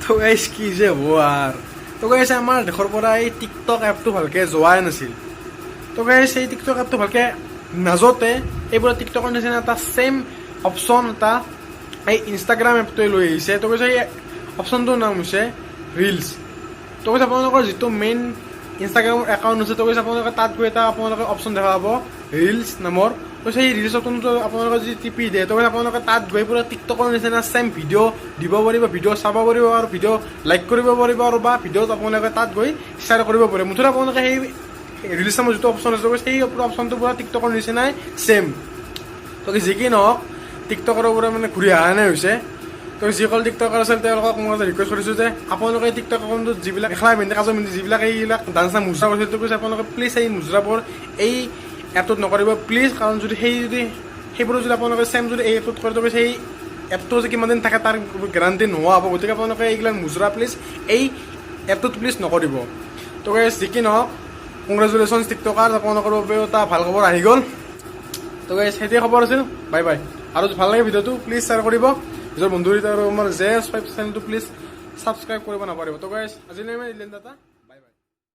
তো গাইছ কি যে হ'ব আৰু তো গাইছে আমাৰ দেশৰ পৰা এই টিকটক এপটো ভালকৈ যোৱাই নাছিল তো গাইছ এই টিকটক এপটো ভালকৈ নাজতে এইবোৰত টিকটকৰ নিচিনা এটা ছেইম অপশ্যন এটা এই ইনষ্টাগ্ৰাম এপটোৱে লৈ আহিছে তো কৈছে এই অপশ্যনটোৰ নাম হৈছে ৰিলছ তো কৈছে আপোনালোকৰ যিটো মেইন ইনষ্টাগ্ৰামৰ একাউণ্ট আছে তো কৈছে আপোনালোকে তাত গৈ এটা আপোনালোকে অপশ্যন দেখা পাব ৰিলছ নামৰ কৈছে এই ৰিলছ অপশ্যনটো আপোনালোকে যদি টিপি দিয়ে তো কৈছে আপোনালোকে তাত গৈ পুৰা টিকটকৰ নিচিনা ছেইম ভিডিঅ' দিব পাৰিব ভিডিঅ' চাব পাৰিব আৰু ভিডিঅ' লাইক কৰিব পাৰিব আৰু বা ভিডিঅ'ত আপোনালোকে তাত গৈ শ্বেয়াৰ কৰিব পাৰিব মুঠতে আপোনালোকে সেই ৰিলছ নামৰ যিটো অপশ্যন আছে সেই অপশ্যনটো পুৰা টিকটকৰ নিচিনাই ছেইম তো যি কি নহওক টিকটকৰ পৰা মানে ঘূৰি অহা নাই হৈছে তো যিসকল টিকটকাৰ আছিল তেওঁলোকক মই এটা ৰিকুৱেষ্ট কৰিছোঁ যে আপোনালোকে টিকটক একাউণ্টত যিবিলাক মেখেলা পিন্ধে কাজৰ পিন্ধে যিবিলাক এইবিলাক ডান্স মুজৰা কৰিছিল তো কৈছে আপোনালোকে প্লিজ এই মুজৰাবোৰ এই এপটোত নকৰিব প্লিজ কাৰণ যদি সেইবোৰো যদি আপোনালোকে ছেম যদি এই এপটোত কৰে তো কৈছে সেই এপটো যে কিমান দিন থাকে তাৰ গেৰাণ্টি নোহোৱা হ'ব গতিকে আপোনালোকে এইবিলাক মুজৰা প্লিজ এই এপটোত প্লিজ নকৰিব তো কৈছে যি কি নহওক কংগ্ৰেচুলেশ্যনছ টিকটকাৰ আপোনালোকৰ বাবেও এটা ভাল খবৰ আহি গ'ল তো গাইছ সেইটোৱে খবৰ আছিল বাই বাই আৰু ভাল লাগে ভিডিঅ'টো প্লিজ শ্বেয়াৰ কৰিব নিজৰ বন্ধুকেইটা আৰু আমাৰ জে এছ 5 চেনেলটো প্লিজ ছাবস্ক্ৰাইব কৰিব নাপাহৰিব তো গাইছ আজিলৈ মই দিলেন দাদা